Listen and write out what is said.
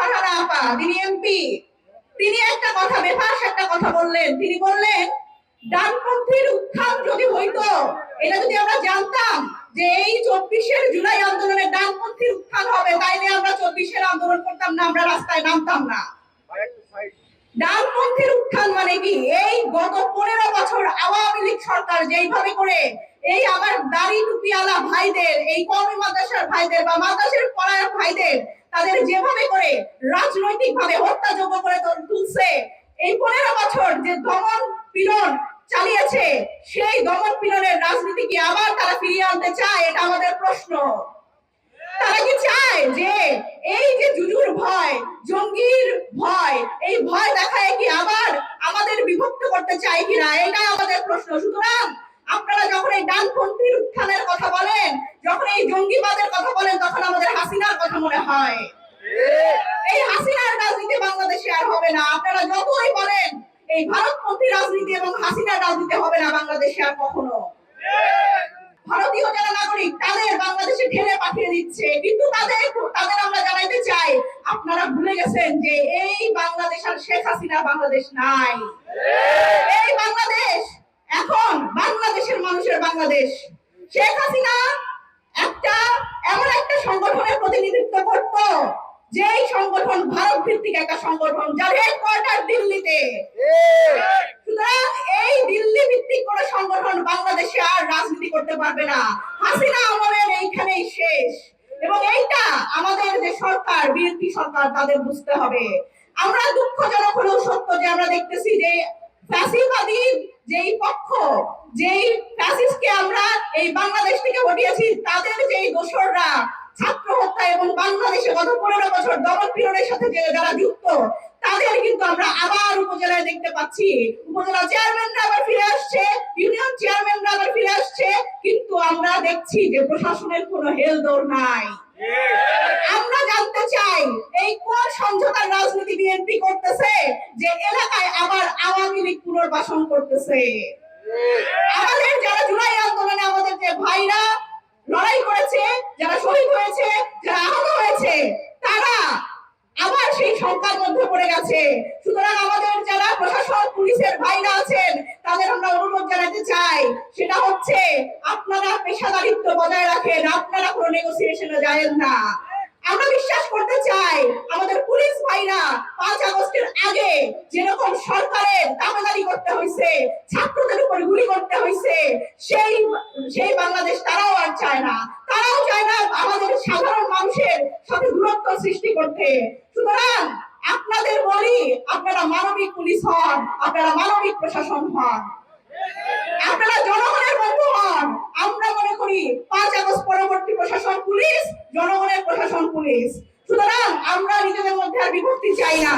ফারহানা আপা, তিনি এমপি, তিনি একটা কথা, বেফাস একটা কথা বললেন। তিনি বললেন ডানপন্থীর উত্থান যদি হইতো, এটা যদি আমরা জানতাম যে এই 24 জুলাই আন্দোলনে ডানপন্থীর উত্থান হবে, তাইলে আমরা 24 আন্দোলন করতাম না, আমরা রাস্তায় নামতাম না। ডানপন্থীর উত্থান মানে কি? এই গত 15 বছর আওয়ামী লীগ সরকার যেইভাবে করে এই আমার দাড়ি টুপিওয়ালা ভাইদের, এই কওমি মাদ্রাসার ভাইদের বা মাদ্রাসার পড়ার ভাইদের, তাদের যেভাবে করে রাজনৈতিক ভাবে হত্যাযোগ্য করে তুলছে, এই 15 বছর যে দমন পীড়ন চালিয়েছে, সেই দমন পীড়নের রাজনীতি কি আবার তারা ফিরিয়ে আনতে চায়? এটা আমাদের প্রশ্ন। তারা কি চায় যে এই যে জুজুর ভয়, জঙ্গির ভয়, এই ভয় দেখায় কি আবার আমাদের বিভক্ত করতে চায় কিনা, এটা আমাদের প্রশ্ন। সুতরাং আপনারা যখন এই ডানপন্থীর উত্থানের কথা বলেন, যখন এই জঙ্গিবাদের কথা বলেন, তখন আমাদের হাসিনার কথা মনে হয়। এই হাসিনার রাজনীতি বাংলাদেশে আর হবে না। আপনারা যতই বলেন এই ভারতপন্থী রাজনীতি এবং হাসিনার রাজনীতি হবে না বাংলাদেশে আর কখনো। ভারতীয় যারা নাগরিক তাদের বাংলাদেশে ঠেলে পাঠিয়ে দিচ্ছে, কিন্তু তাদের আমরা জানাইতে চাই, আপনারা ভুলে গেছেন যে এই বাংলাদেশ আর শেখ হাসিনা বাংলাদেশ নাই। এই বাংলাদেশ এখন বাংলাদেশের মানুষের বাংলাদেশ। শেখ হাসিনা এমন একটা সংগঠনের প্রতিনিধিত্ব করত, যেই সংগঠন ভারত ভিত্তিক একটা সংগঠন, যার হেডকোয়ার্টার দিল্লিতে। সুতরাং এই দিল্লি ভিত্তিক কোন সংগঠন বাংলাদেশে আর রাজনীতি করতে পারবে না। হাসিনা আমলের এইখানেই শেষ। এবং এইটা আমাদের যে সরকার, বিএনপি সরকার, তাদের বুঝতে হবে। আমরা দুঃখজনক হলেও সত্য যে আমরা দেখতেছি যে ফ্যাসিবাদী যেই পক্ষ, যেই ফ্যাসিস্টকে আমরা এই বাংলাদেশ থেকে হটিয়েছি, তাদের যেই দোসররা ছাত্র হত্যা এবং বাংলাদেশে গত 15 বছর দমন পীড়নের সাথে যারা যুক্ত, তাদের কিন্তু আমরা আবার উপজেলায় দেখতে পাচ্ছি। উপজেলা চেয়ারম্যানরা আবার ফিরে আসছে, ইউনিয়ন চেয়ারম্যানরা আবার ফিরে আসছে, কিন্তু আমরা দেখছি যে প্রশাসনের কোনো হেলদোল নাই। আমরা জানতে চাই এই কোন সমঝোতার রাজনীতি বিএনপি করতেছে, যে এলাকায় আবার আওয়ামী লীগ পুনর্বাসন করতেছে। আমাদের যারা জুলাই আন্দোলনে আমাদের যে ভাইরা লড়াই করেছে, যারা শহীদ হয়েছে, যারা আহত হয়েছে, তারা আবার সেই সংখ্যার মধ্যে পড়ে গেছে। সুতরাং আমাদের যারা প্রশাসন, পুলিশের ভাইরা আছেন, তাদের আমরা অনুরোধ জানাতে চাই, সেটা হচ্ছে আপনারা পেশাদারিত্ব বজায় রাখেন, আপনারা কোনো নেগোসিয়েশনে যাবেন না। আমরা বিশ্বাস করতে চাই আমাদের পুলিশ ভাইরা 5 আগস্টের আগে যেরকম সরকারের দাবিদারি করতে হয়েছে, ছাত্রদের উপর গুলি করতে হয়েছে, সেই বাংলাদেশ তারাও আর চায় না। তারাও চায় না আমাদের সাধারণ মানুষের সাথে দূরত্ব সৃষ্টি করতে। সুতরাং আপনাদের বলি, আপনারা মানবিক পুলিশ হন, আপনারা মানবিক প্রশাসন হন, আপনারা জনগণের বন্ধু হন। আমরা মনে করি 5 আগস্ট পরবর্তী প্রশাসন পুলিশ, জনগণের প্রশাসন পুলিশ। সুতরাং আমরা নিজেদের মধ্যে আর বিভক্তি চাই না।